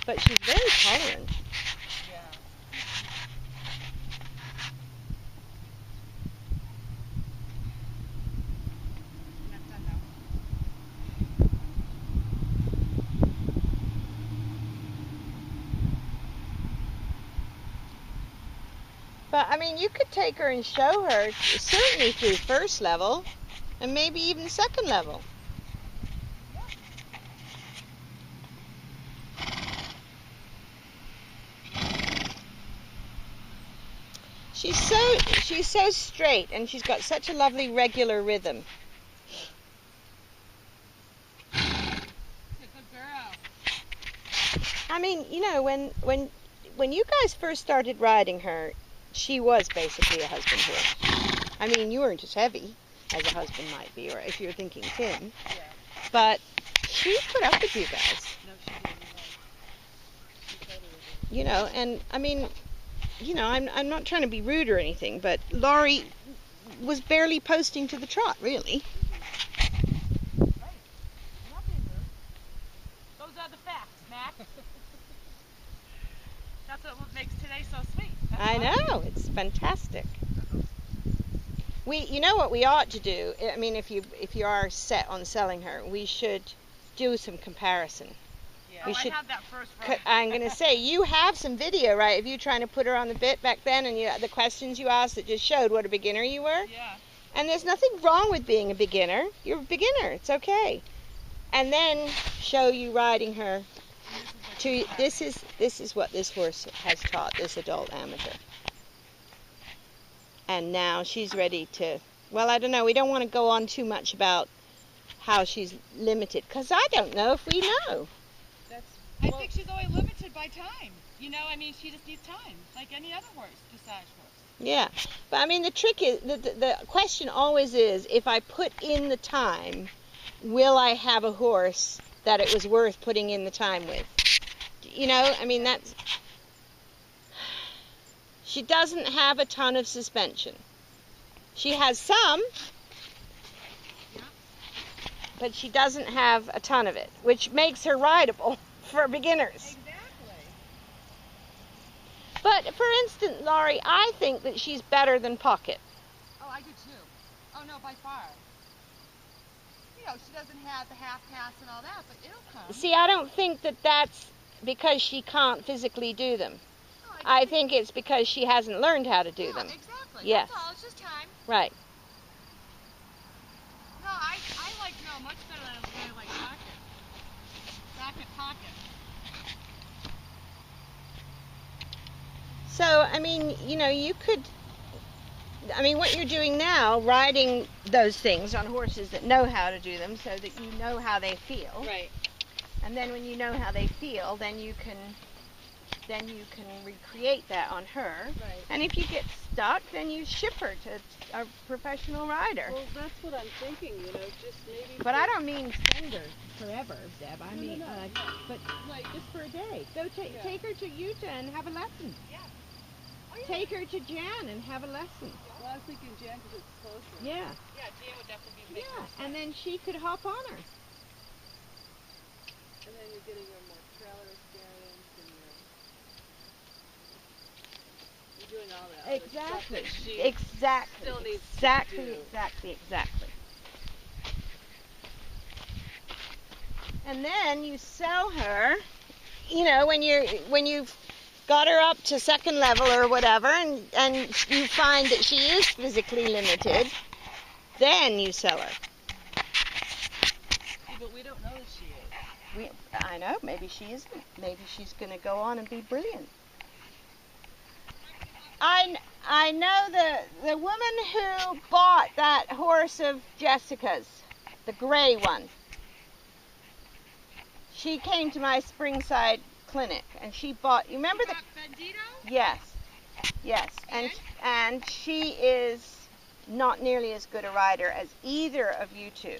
But she's very tolerant. Yeah. Not done now. But, I mean, you could take her and show her, certainly through first level, and maybe even second level. She's so straight, and she's got such a lovely regular rhythm. She's a good girl. I mean, you know, when you guys first started riding her, she was basically a husband horse. I mean, you weren't as heavy as a husband might be, or if you're thinking Tim. Yeah. But she put up with you guys. No, she didn't. She totally did. You know, and I mean, you know, I'm not trying to be rude or anything, but Laurie was barely posting to the trot, really. Right. Not being rude. Those are the facts, Mac. That's what makes today so sweet. That's I why. know, it's fantastic. You know what we ought to do? I mean, if you are set on selling her, we should do some comparison. Yeah. We I should- had that first run. I'm going to say, you have some video, right, of you trying to put her on the bit back then, and the questions you asked that just showed what a beginner you were. Yeah. And there's nothing wrong with being a beginner. You're a beginner. It's okay. And then show you riding her to this is what this horse has taught this adult amateur. And now she's ready to, well, I don't know, we don't want to go on too much about how she's limited, because I don't know if we know. I think she's only limited by time. You know, I mean, she just needs time, like any other horse, dressage horse. Yeah, but I mean, the trick is, the question always is, if I put in the time, will I have a horse that it was worth putting in the time with? You know, I mean, that's, she doesn't have a ton of suspension. She has some, but she doesn't have a ton of it, which makes her rideable for beginners. Exactly. But for instance, Laurie, I think that she's better than Pocket. Oh, I do too. Oh no, by far. You know, she doesn't have the half pass and all that, but it'll come. See, I don't think that that's because she can't physically do them. No, I think it's because she hasn't learned how to do yeah, them. Exactly. Yes. That's all. It's just time. Right. No, I like Mel much better than I like Pocket. Pocket. So, I mean, you know, you could, I mean, what you're doing now, riding those things on horses that know how to do them so that you know how they feel. Right. And then when you know how they feel, then you can recreate that on her. Right. And if you get stuck, then you ship her to a professional rider. Well, that's what I'm thinking, you know, just maybe. But I don't mean send her forever, Deb. I mean, no. but like just for a day. Go take her to Utah and have a lesson. Yeah. Oh, yeah. Take her to Jan and have a lesson. Well, I was thinking Jan because it's closer. Yeah. Yeah, Jan would definitely be making Yeah. And then she could hop on her. And then you're getting her more trailer experience and you're doing all that. other stuff that she Exactly. still needs to Exactly. do. Exactly. And then you sell her, you know, when you've got her up to second level or whatever, and you find that she is physically limited, then you sell her. Yeah, but we don't know that she is. I know, maybe she isn't. Maybe she's going to go on and be brilliant. I know the woman who bought that horse of Jessica's, the gray one. She came to my Springside clinic and she bought, you remember the... Bandito? Yes. And she is not nearly as good a rider as either of you two.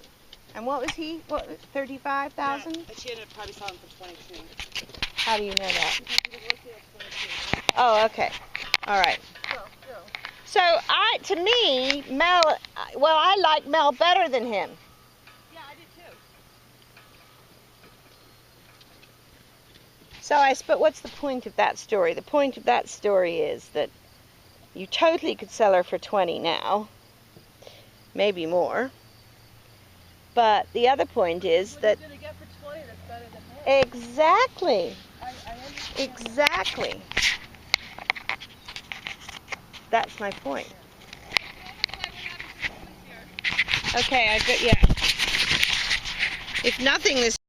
And what was he? What, 35,000? Yeah, and she ended up probably selling for 22. How do you know that? Because he was listed at 22. Oh, okay. All right. So to me, Mel, well, I like Mel better than him. Yeah, I did too. So but what's the point of that story? The point of that story is that you totally could sell her for 20 now, maybe more. But the other point is that What are you going to get for 20 that's better than her? exactly, I understand. exactly. That's my point. Okay, yeah. If nothing, this